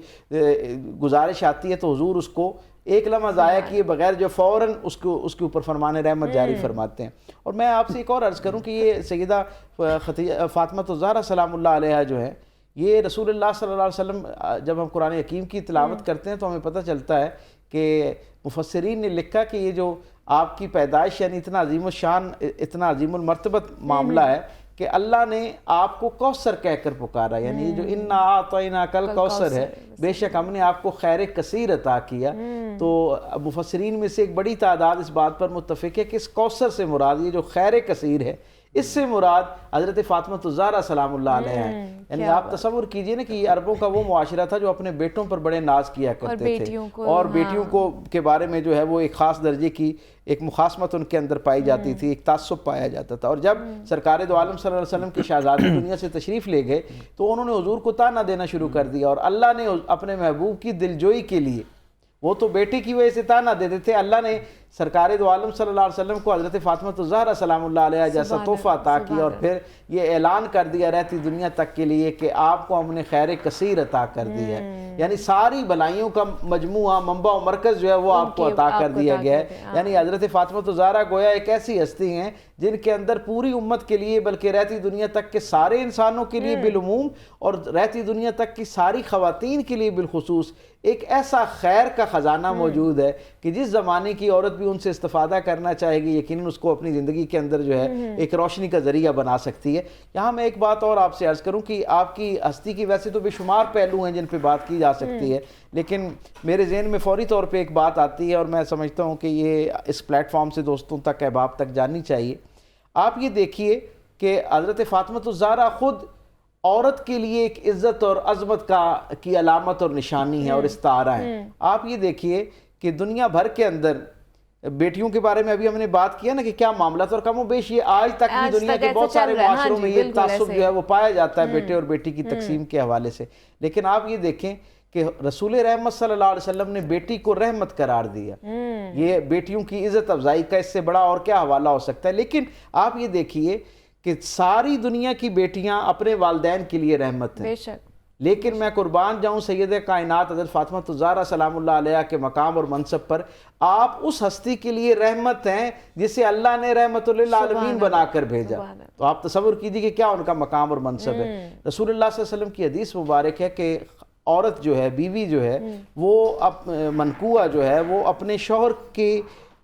گزارش آتی ہے تو حضور اس کو ایک لمحہ ضائع کیے بغیر جو فوراً اس کے اوپر فرمان رحمت جاری فرماتے ہیں۔ اور میں آپ سے ایک اور عرض کروں کہ یہ سیدہ فاطمہ الزہرا سلام اللہ علیہ جو ہے، یہ رسول اللہ صلی اللہ علیہ وسلم جب ہم قرآن حکیم کی تلاوت کرتے ہیں تو ہمیں پتہ چلتا ہے کہ مفسرین نے لکھا کہ یہ جو آپ کی پیدائش یعنی اتنا عظیم الشان، اتنا عظیم المرتبت معاملہ ہے کہ اللہ نے آپ کو کوثر کہہ کر پکارا، یعنی جو انا اعطیناک الکوثر ہے، بے شک ہم نے آپ کو خیر کثیر عطا کیا۔ تو مفسرین میں سے ایک بڑی تعداد اس بات پر متفق ہے کہ اس کوثر سے مراد یہ جو خیر کثیر ہے، اس سے مراد حضرت فاطمہ الزہرا سلام اللہ علیہ ہیں۔ یعنی آپ تصور کیجئے نا کہ یہ عربوں کا وہ معاشرہ تھا جو اپنے بیٹوں پر بڑے ناز کیا کرتے تھے اور بیٹیوں کو کے بارے میں جو ہے وہ ایک خاص درجے کی ایک مخاصمت ان کے اندر پائی جاتی تھی، ایک تعصب پایا جاتا تھا۔ اور جب سرکار دو عالم صلی اللہ علیہ وسلم کی شہزادی دنیا سے تشریف لے گئے تو انہوں نے حضور کو طعنہ دینا شروع کر دیا، اور اللہ نے اپنے محبوب کی دلجوئی کے لیے، وہ تو بیٹے کی وجہ سے طعنہ دیتے تھے، اللہ نے سرکار دو عالم صلی اللہ علیہ وسلم کو حضرت فاطمہ الزہرا سلام اللہ علیہ جیسا تحفہ عطا کیا، اور پھر یہ اعلان کر دیا رہتی دنیا تک کے لیے کہ آپ کو ہم نے خیر کثیر عطا کر دی ہے، یعنی ساری بلائیوں کا مجموعہ، منبع و مرکز جو ہے وہ آپ کو عطا کر دیا گیا ہے۔ یعنی حضرت فاطمہ الزہرا گویا ایک ایسی ہستی ہیں جن کے اندر پوری امت کے لیے بلکہ رہتی دنیا تک کے سارے انسانوں کے لیے بالعموم اور رہتی دنیا تک کی ساری خواتین کے لیے بالخصوص ایک ایسا خیر کا خزانہ موجود ہے کہ جس زمانے کی عورت بھی ان سے استفادہ کرنا چاہے گی یقیناً اس کو اپنی زندگی کے اندر جو ہے ایک روشنی کا ذریعہ بنا سکتی ہے۔ یہاں میں ایک بات اور آپ سے عرض کروں کہ آپ کی ہستی کی ویسے تو بے شمار پہلو ہیں جن پہ بات کی جا سکتی ہے، لیکن میرے ذہن میں فوری طور پہ ایک بات آتی ہے اور میں سمجھتا ہوں کہ یہ اس پلیٹ فارم سے دوستوں تک، احباب تک جاننی چاہیے۔ آپ یہ دیکھیے کہ حضرت فاطمہ الزہرا خود عورت کے لیے ایک عزت اور عظمت کی علامت اور نشانی ہے اور استعارہ ہے. آپ یہ دیکھیے کہ دنیا بھر کے اندر بیٹیوں کے بارے میں ابھی ہم نے بات کیا نا کہ کیا معاملات، اور کم و بیش یہ آج تک بھی دنیا کے بہت سارے معاشروں میں یہ تعصب جو ہے وہ پایا جاتا ہے بیٹے اور بیٹی کی تقسیم کے حوالے سے. لیکن آپ یہ دیکھیں کہ رسول رحمت صلی اللہ علیہ وسلم نے بیٹی کو رحمت قرار دیا. یہ بیٹیوں کی عزت افزائی کا اس سے بڑا اور کیا حوالہ ہو سکتا ہے. لیکن آپ یہ دیکھیے کہ ساری دنیا کی بیٹیاں اپنے والدین کے لیے رحمت ہیں. بے شک. لیکن میں قربان جاؤں سیدہ کائنات حضرت فاطمہ الزہرا سلام اللہ علیہ کے مقام اور منصب پر، آپ اس ہستی کے لیے رحمت ہیں جسے اللہ نے رحمت للعالمین بنا کر بھیجا. تو آپ تصور کیجئے کہ کیا ان کا مقام اور منصب ہے. رسول اللہ صلی اللہ علیہ وسلم کی حدیث مبارک ہے کہ عورت جو ہے، بیوی جو ہے، وہ منکوہ جو ہے وہ اپنے شوہر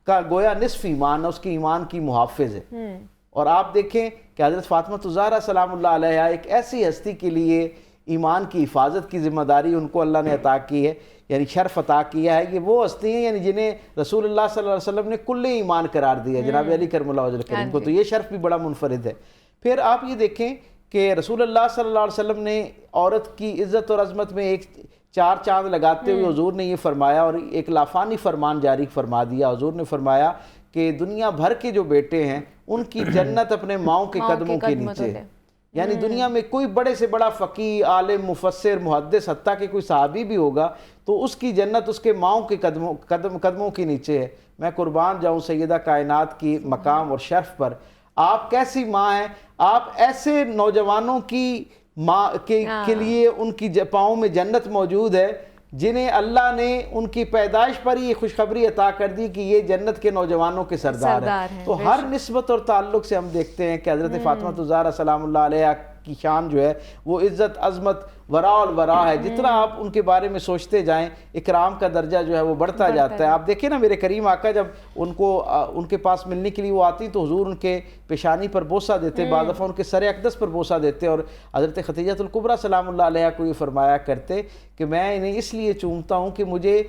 کا گویا نصف ایمان ہے، اس کے ایمان کی محافظ ہے. اور آپ دیکھیں کہ حضرت فاطمہ الزہرا سلام اللہ علیہ ایک ایسی ہستی کے لیے ایمان کی حفاظت کی ذمہ داری ان کو اللہ نے عطا کی ہے، یعنی شرف عطا کیا ہے کہ وہ ہستی ہیں یعنی جنہیں رسول اللہ صلی اللہ علیہ وسلم نے کل ایمان قرار دیا، جناب علی کرم اللہ وجہ کریم کو. تو یہ شرف بھی بڑا منفرد ہے. پھر آپ یہ دیکھیں کہ رسول اللہ صلی اللہ علیہ وسلم نے عورت کی عزت اور عظمت میں ایک 4 چاند لگاتے ہوئے حضور نے یہ فرمایا اور ایک لافانی فرمان جاری فرما دیا. حضور نے فرمایا کہ دنیا بھر کے جو بیٹے ہیں ان کی جنت اپنے ماؤں کے قدموں کے نیچے ہے. یعنی دنیا میں کوئی بڑے سے بڑا فقیہ، عالم، مفسر، محدث، حتیٰ کہ کوئی صحابی بھی ہوگا تو اس کی جنت اس کے ماؤں کے قدموں کے نیچے ہے. میں قربان جاؤں سیدہ کائنات کی مقام اور شرف پر. آپ کیسی ماں ہیں، آپ ایسے نوجوانوں کی ماں کے لیے ان کی پاؤں میں جنت موجود ہے جنہیں اللہ نے ان کی پیدائش پر ہی یہ خوشخبری عطا کر دی کہ یہ جنت کے نوجوانوں کے سردار ہیں. تو ہر نسبت اور تعلق سے ہم دیکھتے ہیں کہ حضرت فاطمہ الزہرا سلام اللہ علیہ کی شان جو ہے وہ عزت، عظمت، ورا الورا ہے. جتنا آپ ان کے بارے میں سوچتے جائیں اکرام کا درجہ جو ہے وہ بڑھتا جاتا ہے. آپ دیکھیں نا میرے کریم آقا جب ان کے پاس ملنے کے لیے وہ آتی تو حضور ان کے پیشانی پر بوسہ دیتے، بعض دفعہ ان کے سر اقدس پر بوسہ دیتے، اور حضرت خدیجہ الکبریٰ سلام اللہ علیہ کو یہ فرمایا کرتے کہ میں انہیں اس لیے چومتا ہوں کہ مجھے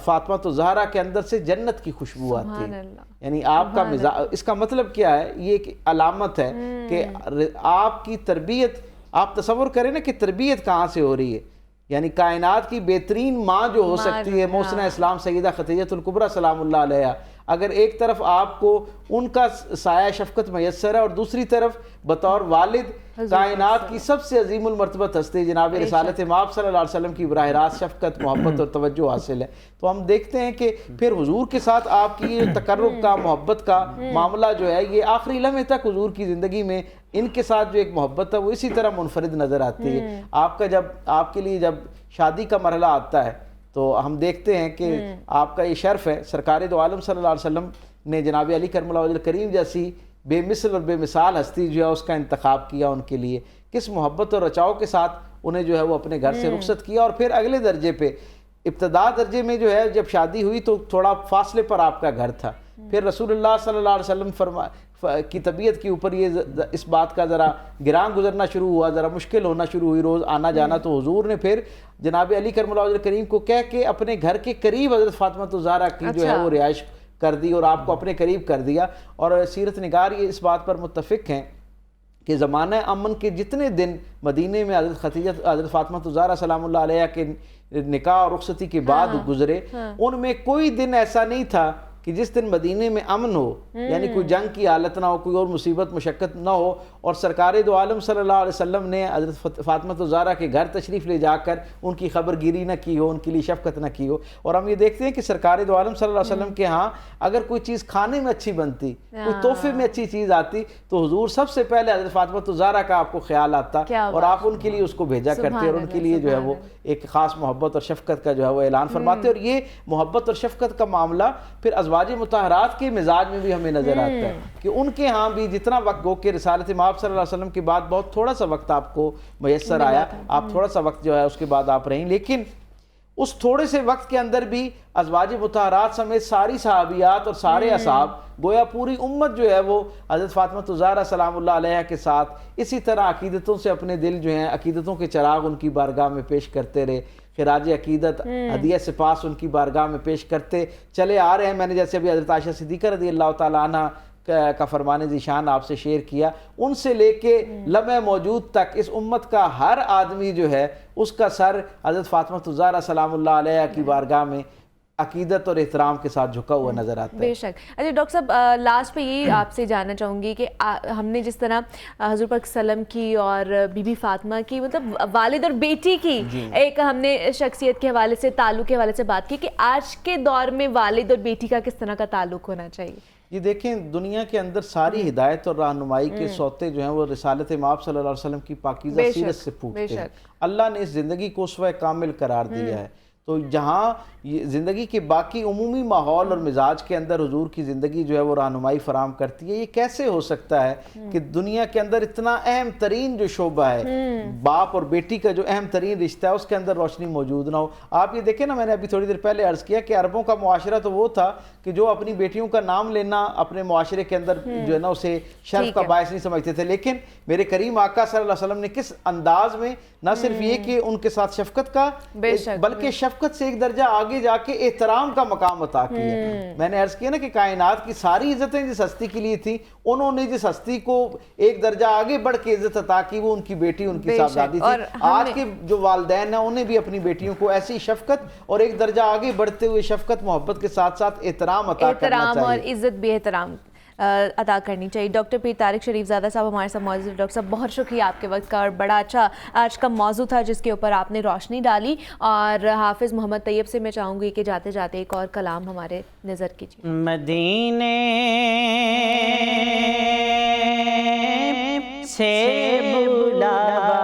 فاطمہ الزہرا کے اندر سے جنت کی خوشبو آتی ہے. یعنی آپ کا مزاج، اس کا مطلب کیا ہے، یہ ایک علامت ہے کہ آپ کی تربیت، آپ تصور کریں نا کہ تربیت کہاں سے ہو رہی ہے. یعنی کائنات کی بہترین ماں جو ہو سکتی ہے محسنہ اسلام سیدہ خدیجہ الکبریٰ سلام اللہ علیہ، اگر ایک طرف آپ کو ان کا سایہ شفقت میسر ہے اور دوسری طرف بطور والد کائنات کی سب سے عظیم المرتبت ہستی جناب رسالت مآب صلی اللہ علیہ وسلم کی براہ راست شفقت، محبت اور توجہ حاصل ہے. تو ہم دیکھتے ہیں کہ پھر حضور کے ساتھ آپ کی تقرب کا، محبت کا معاملہ جو ہے یہ آخری لمحے تک حضور کی زندگی میں ان کے ساتھ جو ایک محبت ہے وہ اسی طرح منفرد نظر آتی ہے. آپ کے لیے جب شادی کا مرحلہ آتا ہے تو ہم دیکھتے ہیں کہ آپ کا یہ شرف ہے، سرکار دو عالم صلی اللہ علیہ وسلم نے جناب علی کرم اللہ وجہ کریم جیسی بے مثل اور بے مثال ہستی جو ہے اس کا انتخاب کیا ان کے لیے. کس محبت اور رچاؤ کے ساتھ انہیں جو ہے وہ اپنے گھر سے رخصت کیا. اور پھر اگلے درجے پہ ابتدا درجے میں جو ہے جب شادی ہوئی تو تھوڑا فاصلے پر آپ کا گھر تھا. پھر رسول اللہ صلی اللہ علیہ وسلم کی طبیعت کے اوپر یہ اس بات کا ذرا گراں گزرنا شروع ہوا، ذرا مشکل ہونا شروع ہوئی روز آنا جانا. تو حضور نے پھر جناب علی کرم اللہ وجہ کریم کو کہہ کے اپنے گھر کے قریب حضرت فاطمہ الزہرا کی جو ہے وہ رہائش کر دی اور آپ کو اپنے قریب کر دیا. اور سیرت نگار یہ اس بات پر متفق ہیں کہ زمانہ امن کے جتنے دن مدینے میں حضرت فاطمہ الزہرا سلام اللہ علیہ کے نکاح اور رخصتی کے بعد گزرے، ان میں کوئی دن ایسا نہیں تھا کہ جس دن مدینے میں امن ہو، یعنی کوئی جنگ کی حالت نہ ہو، کوئی اور مصیبت مشقت نہ ہو، اور سرکار دو عالم صلی اللہ علیہ وسلم نے حضرت فاطمہ الزہرا کے گھر تشریف لے جا کر ان کی خبر گیری نہ کی ہو، ان کے لیے شفقت نہ کی ہو. اور ہم یہ دیکھتے ہیں کہ سرکار دو عالم صلی اللہ علیہ وسلم کے ہاں اگر کوئی چیز کھانے میں اچھی بنتی، کوئی تحفے میں اچھی چیز آتی تو حضور سب سے پہلے حضرت فاطمہ الزہرا کا آپ کو خیال آتا اور آپ ان کے لیے اس کو بھیجا کرتے اور ان کے لیے جو ہے وہ ایک خاص محبت اور شفقت کا جو ہے وہ اعلان فرماتے. اور یہ محبت اور شفقت کا معاملہ پھر ازواج مطہرات کے مزاج میں بھی ہمیں نظر آتا ہے کہ ان کے ہاں بھی جتنا وقت گو کہ رسالت مآب صلی اللہ علیہ وسلم کے بعد بہت تھوڑا سا وقت آپ کو میسر آیا، آپ تھوڑا سا وقت جو ہے اس کے بعد آپ رہیں، لیکن اس تھوڑے سے وقت کے اندر بھی ازواج مطہرات سمیت ساری صحابیات اور سارے اصحاب گویا پوری امت جو ہے وہ حضرت فاطمہ الزہرا سلام اللہ علیہ کے ساتھ اسی طرح عقیدتوں سے اپنے دل جو ہیں عقیدتوں کے چراغ ان کی بارگاہ میں پیش کرتے رہے، خراج عقیدت ہدیہ سپاس ان کی بارگاہ میں پیش کرتے چلے آ رہے ہیں. میں نے جیسے ابھی حضرت عائشہ صدیقہ رضی اللہ تعالیٰ عنہ کا فرمان ذیشان آپ سے شیئر کیا، ان سے لے کے لمحہ موجود تک اس امت کا ہر آدمی جو ہے اس کا سر حضرت فاطمہ الزہرا سلام اللہ علیہ کی بارگاہ میں عقیدت اور احترام کے ساتھ جھکا ہوا نظر آتا ہے۔ بے شک۔ اچھا ڈاکٹر صاحب، لاسٹ پہ یہی آپ سے جاننا چاہوں گی کہ ہم نے جس طرح حضور پاک وسلم کی اور بی بی فاطمہ کی، مطلب والد اور بیٹی کی ایک ہم نے شخصیت کے حوالے سے، تعلق کے حوالے سے بات کی، کہ آج کے دور میں والد اور بیٹی کا کس طرح کا تعلق ہونا چاہیے؟ یہ دیکھیں، دنیا کے اندر ساری ہدایت اور رہنمائی کے سوتے جو ہیں وہ رسالت مآب صلی اللہ علیہ وسلم کی پاکیزہ سیرت سے پھوٹتے ہیں۔ اللہ نے اس زندگی کو اسوہ کامل قرار دیا ہے، تو جہاں زندگی کے باقی عمومی ماحول اور مزاج کے اندر حضور کی زندگی جو ہے وہ رہنمائی فراہم کرتی ہے، یہ کیسے ہو سکتا ہے کہ دنیا کے اندر اتنا اہم ترین جو شعبہ ہے، باپ اور بیٹی کا جو اہم ترین رشتہ ہے، اس کے اندر روشنی موجود نہ ہو؟ آپ یہ دیکھیں نا، میں نے ابھی تھوڑی دیر پہلے عرض کیا کہ عربوں کا معاشرہ تو وہ تھا کہ جو اپنی بیٹیوں کا نام لینا اپنے معاشرے کے اندر جو ہے نا اسے شرف کا باعث نہیں سمجھتے تھے، لیکن میرے کریم آقا صلی اللہ علیہ وسلم نے کس انداز میں نہ صرف یہ کہ ان کے ساتھ شفقت کا، بلکہ شفقت سے ایک درجہ آگے جا کے احترام کا مقام عطا کیا۔ میں نے عرض کیا نا کہ کائنات کی ساری عزتیں جس ہستی کے لیے تھیں، انہوں نے جس ہستی کو ایک درجہ آگے بڑھ کے عزت عطا کی، وہ ان کی بیٹی، ان کی صاحبزادی تھی۔ آج کے جو والدین ہیں انہیں بھی اپنی بیٹیوں کو ایسی شفقت اور ایک درجہ آگے بڑھتے ہوئے شفقت محبت کے ساتھ ساتھ احترام عطا کرنا چاہیے، اور عزت بھی احترام ادا کرنی چاہیے۔ ڈاکٹر پیر طارق شریف زادہ صاحب ہمارے ساتھ موجود۔ ڈاکٹر صاحب بہت شکریہ آپ کے وقت کا، اور بڑا اچھا آج کا موضوع تھا جس کے اوپر آپ نے روشنی ڈالی۔ اور حافظ محمد طیب سے میں چاہوں گی کہ جاتے جاتے ایک اور کلام ہمارے نظر کیجیے۔ مدینے سے بلاوا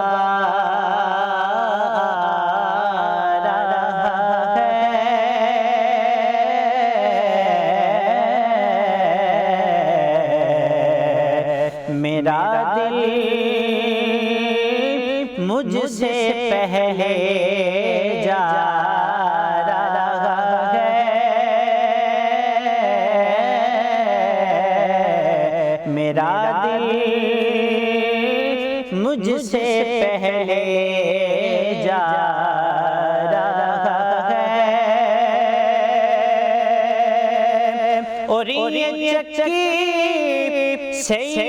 میرا دل مجھ سے پہلے جا رہا ہے، میرا دل مجھ سے پہلے جا رہا ہے، اور یہ چکی سیدہ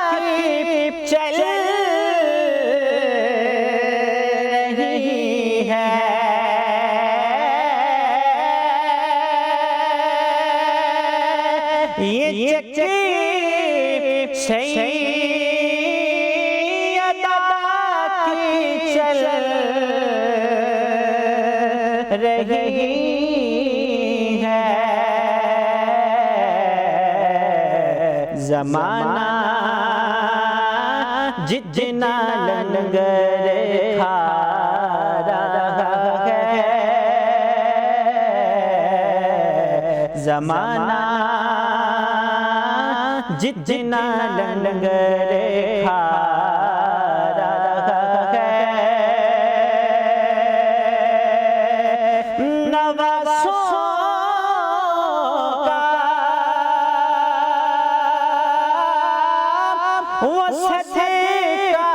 کی چل رہی ہے، یہ چکی سیدہ کی چل رہی ہے، زمانہ جتنا لنگر کھا رہا ہے، زمانہ جتنا لنگر کھا رہا ہے، نواسوں کا وسعت کا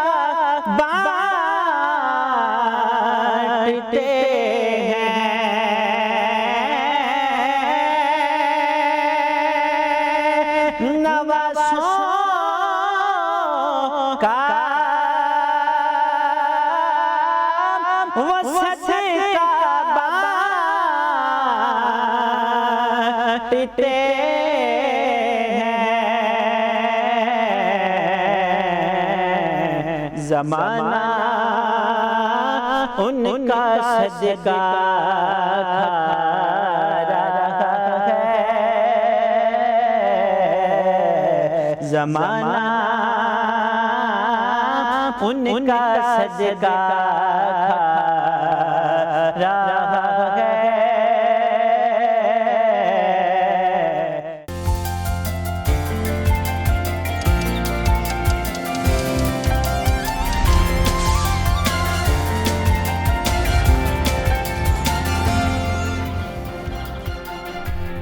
بانٹتے ہیں، نواسوں کا وسعت کا بانٹتے زمانہ ان کا صدقہ کھا رہا ہے، زمانہ ان کا صدقہ کھا رہا ہے۔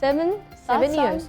7 years।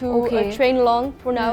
to Okay. train along for now.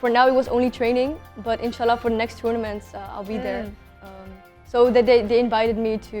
for now it was only training, but inshallah for next tournaments I'll be there. So they invited me to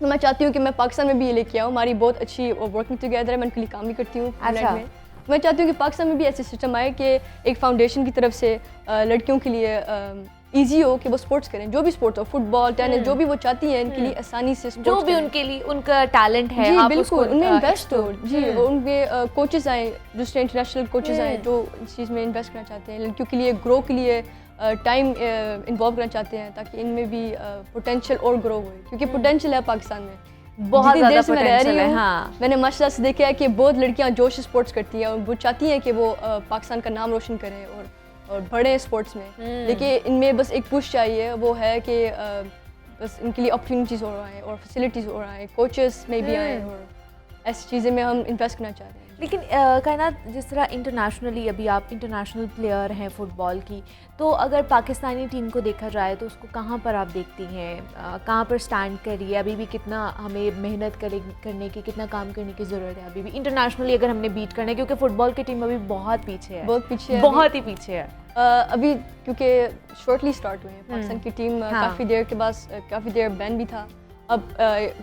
تو میں چاہتی ہوں کہ میں پاکستان میں بھی یہ لے کے آؤں. ہماری بہت اچھی ورکنگ ٹوگیدر ہے, میں ان کے لیے کام بھی کرتی ہوں اچھا. میں. میں چاہتی ہوں کہ پاکستان میں بھی ایسے سسٹم آئے کہ ایک فاؤنڈیشن کی طرف سے لڑکیوں کے لیے ایزی ہو کہ وہ اسپورٹس کریں, جو بھی اسپورٹ ہو, فٹ بال, ٹینس, جو بھی وہ چاہتی ہیں ان کے لیے آسانی سے جو بھی ان کے لیے ان کا ٹیلنٹ ہے. جی آپ اس کو بالکل, انہیں انویسٹ ہو. جی ان کے کوچز آئیں, دوسرے انٹرنیشنل کوچز آئیں جو اس چیز میں انویسٹ کرنا چاہتے ہیں, لڑکیوں کے لیے گرو کے لیے ٹائم انوالو کرنا چاہتے ہیں تاکہ ان میں بھی پوٹینشیل اور گرو ہوئے, کیونکہ پوٹینشیل ہے پاکستان میں بہت زیادہ میں رہ رہی ہوں. ہاں, میں نے ماشاء اللہ سے دیکھا ہے کہ بہت لڑکیاں جوش اسپورٹس کرتی ہیں اور وہ چاہتی ہیں کہ وہ پاکستان کا نام روشن کریں اور بڑھیں اسپورٹس میں. لیکن ان میں بس ایک پش چاہیے, وہ ہے کہ بس ان کے لیے اپرچونیٹیز ہو رہا ہے اور فیسلٹیز ہو رہا ہے, کوچز میں بھی آئیں اور ایسی چیزیں میں ہم انویسٹ کرنا چاہ رہے ہیں. لیکن کائنات جس طرح انٹرنیشنلی ابھی آپ انٹرنیشنل پلیئر ہیں فٹ بال کی, تو اگر پاکستانی ٹیم کو دیکھا جائے تو اس کو کہاں پر آپ دیکھتی ہیں, کہاں پر اسٹینڈ کر رہی ہے, ابھی بھی کتنا ہمیں محنت کرنے کی, کتنا کام کرنے کی ضرورت ہے ابھی بھی انٹرنیشنلی اگر ہم نے بیٹ کرنا ہے, کیونکہ فٹ بال کی ٹیم ابھی بہت پیچھے ہے, بہت ہی پیچھے ہے ابھی, کیونکہ شارٹلی اسٹارٹ ہوئے ہیں پاکستان کی ٹیم. کافی دیر کے بعد کافی دیر بین بھی تھا, اب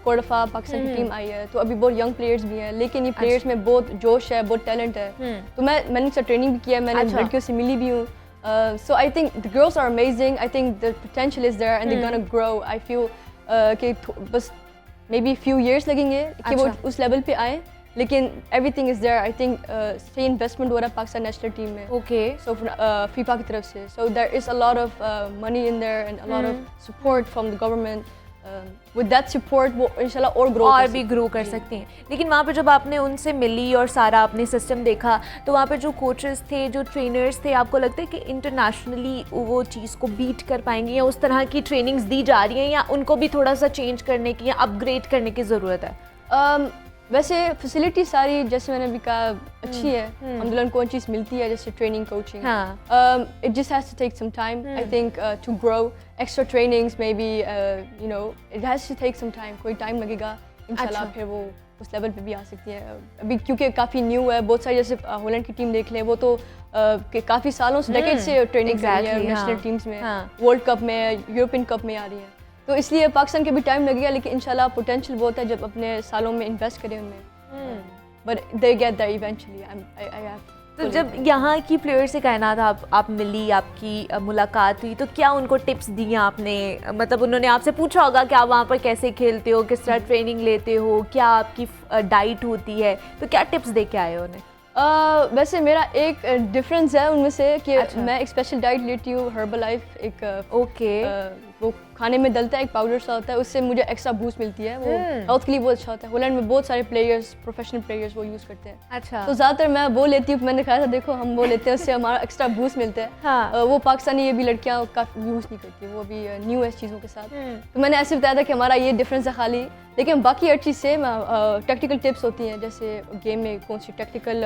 کوڈفا پاکستان کی ٹیم آئی ہے تو ابھی بہت ینگ پلیئرز بھی ہیں, لیکن یہ پلیئرز میں بہت جوش ہے, بہت ٹیلنٹ ہے. تو میں نے اس سے ٹریننگ بھی کیا ہے, میں نے لڑکیوں سے ملی بھی ہوں. So I think the girls are amazing, I think the potential is there and they gonna grow. I feel کہ بس مے بی فیو ایئرس لگیں گے کہ وہ اس لیول پہ آئیں, لیکن everything is there. I think صحیح انویسٹمنٹ ہو رہا ہے پاکستان نیشنل ٹیم میں, اوکے, سو فیفا کی طرف سے. So there is a lot of money in there and a lot of support from the government. With that support وہ انشاءاللہ اور بھی گرو کر سکتے ہیں. لیکن وہاں پہ جب آپ نے ان سے ملی اور سارا اپنے سسٹم دیکھا, تو وہاں پہ جو کوچز تھے, جو ٹرینرز تھے, آپ کو لگتا ہے کہ انٹرنیشنلی وہ چیز کو بیٹ کر پائیں گے, یا اس طرح کی ٹریننگز دی جا رہی ہیں, یا ان کو بھی تھوڑا سا چینج کرنے کی یا اپ گریڈ کرنے کی ضرورت ہے؟ ویسے فیسلٹی ساری جیسے میں نے بھی کہا اچھی ہے, الحمدللہ ان کو چیز ملتی ہے جیسے training, coaching. It just has to take some time I think to grow. Extra trainings میں بی you know it has to take some time, کوئی ٹائم لگے گا انشاءاللہ پھر وہ اس لیول پہ بھی آ سکتی ہے. ابھی کیونکہ کافی نیو ہے, بہت ساری جیسے ہالینڈ کی ٹیم دیکھ لیں, وہ تو کافی سالوں سے ڈیکیڈ سے ٹریننگ کر رہی ہے نیشنل ٹیمس میں, ورلڈ کپ میں, یورپین کپ میں آ رہی ہیں. تو اس لیے پاکستان کے بھی ٹائم لگے گا, لیکن انشاءاللہ پوٹینشیل بہت ہے جب اپنے سالوں میں انویسٹ کریں ان میں. But they get there eventually. تو جب یہاں کی پلیئر سے کائنات آپ ملی, آپ کی ملاقات ہوئی, تو کیا ان کو ٹپس دی آپ نے؟ مطلب انہوں نے آپ سے پوچھا ہوگا کہ آپ وہاں پر کیسے کھیلتے ہو, کس طرح ٹریننگ لیتے ہو, کیا آپ کی ڈائٹ ہوتی ہے, تو کیا ٹپس دے کے آئے انہیں؟ ویسے میرا ایک ڈفرینس ہے ان میں سے کہ میں ایک اسپیشل ڈائٹ لیتی ہوں, ہربل لائف. ایک اوکے, وہ کھانے میں ڈلتا ہے, ایک پاؤڈر سا ہوتا ہے, اس سے مجھے ایکسٹرا بوسٹ ملتی ہے, وہ ہیلتھ کے لیے بہت اچھا ہوتا ہے. ہالینڈ میں بہت سارے پلیئرس, پروفیشنل پلیئرس وہ یوز کرتے ہیں. اچھا, تو زیادہ تر میں وہ لیتی ہوں. میں نے کہا تھا دیکھو ہم وہ لیتے ہیں, اس سے ہمارا ایکسٹرا بوسٹ ملتا ہے. وہ پاکستانی یہ بھی لڑکیاں کافی یوز نہیں کرتی, وہ بھی نیو ہے اس چیزوں کے ساتھ. تو میں نے ایسے بتایا تھا کہ ہمارا یہ ڈفرینس ہے خالی, لیکن باقی ہر چیز سے ٹیکٹیکل ٹپس ہوتی ہیں, جیسے گیم میں کون سی ٹیکٹیکل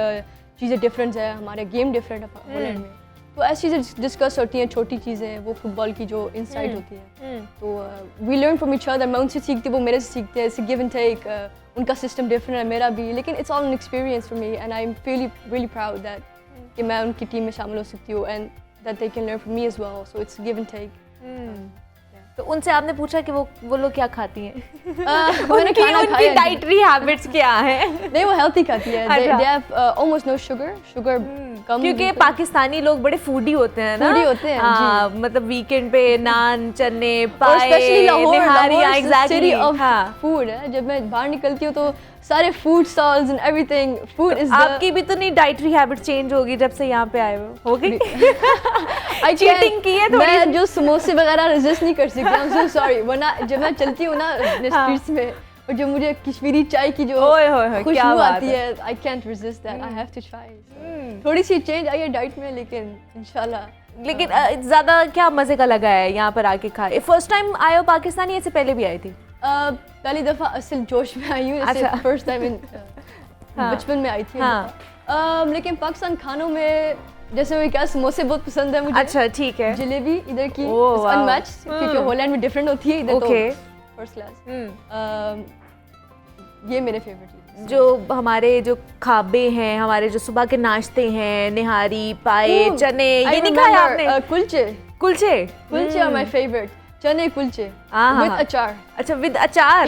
چیزیں ڈفرینس ہے, ہمارے گیم ڈفرینٹ ہے ہالینڈ میں. تو ایسی چیزیں ڈسکس ہوتی ہیں, چھوٹی چیزیں, وہ فٹ بال کی جو انسائٹ ہوتی ہے. تو we learn from each other, میں ان سے سیکھتی, وہ میرے سے سیکھتے ہیں. گیو اینڈ ٹیک, ان کا سسٹم ڈفرینٹ ہے, میرا بھی, لیکن it's all an experience for me and I am really proud that کہ میں ان کی ٹیم میں شامل ہو سکتی ہوں and that they can learn from me as well. So it's give and take. تو ان سے آپ نے پوچھا کہ وہ لوگ کیا کھاتی ہیں, ان کی ڈائٹری ہیبٹس کیا ہیں؟ نہیں, وہ ہیلتھی کھاتی ہے. They have almost no sugar کم, کیونکہ پاکستانی لوگ بڑے فوڈی ہوتے ہیں نا, فوڈی ہوتے ہیں. ہاں, مطلب ویکینڈ پہ نان, چنے, پائے, نہاری, ایگزیکٹلی فوڈ ہے. جب میں باہر نکلتی ہوں تو سارے food stalls and every thing food is. آپ کی بھی تو نہیں ڈائٹری ہیبٹ چینج ہوگی جب سے یہاں پہ آئے ہوگی؟ چیٹنگ کی ہے تھوڑی. میں جو سموسے وغیرہ ریزسٹ نہیں کر سکتی, I'm so sorry. ورنہ جب میں چلتی ہوں نا اسٹریٹس میں, اور جو مجھے کشمیری چائے کی جو خوشبو آتی ہے, I can't resist that. I have to try. تھوڑی سی چینج آئی ہے ڈائٹ میں, لیکن انشاءاللہ. لیکن زیادہ کیا مزے کا لگا ہے یہاں پر آ کے کھائے؟ فرسٹ ٹائم آئے ہو پاکستان یا اس سے پہلے بھی آئی تھی؟ پہلی دفعہ اصل جوش میں آئی ہوں, جیسے فرسٹ ٹائم بچپن میں آئی تھی. لیکن پاکستان کھانوں میں جیسے میں کیا سموسے بہت پسند ہے مجھے. اچھا, ٹھیک ہے. جلیبی ادھر کی ان میچ, کیونکہ ہالینڈ میں ڈفرینٹ ہوتی ہے, ادھر تو فرسٹ کلاس. یہ میرے فیوریٹ ہے. جو ہمارے جو کھابے ہیں, ہمارے جو صبح کے ناشتے ہیں, نہاری, پائے, چنے, یہ نہیں کھایا آپ نے؟ کلچے are my favorite. چنے کلچے with اچار. اچھا, with اچار.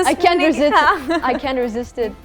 I can't resist it.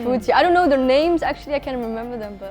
foods. I don't know their names actually, I can't remember them but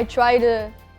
I tried to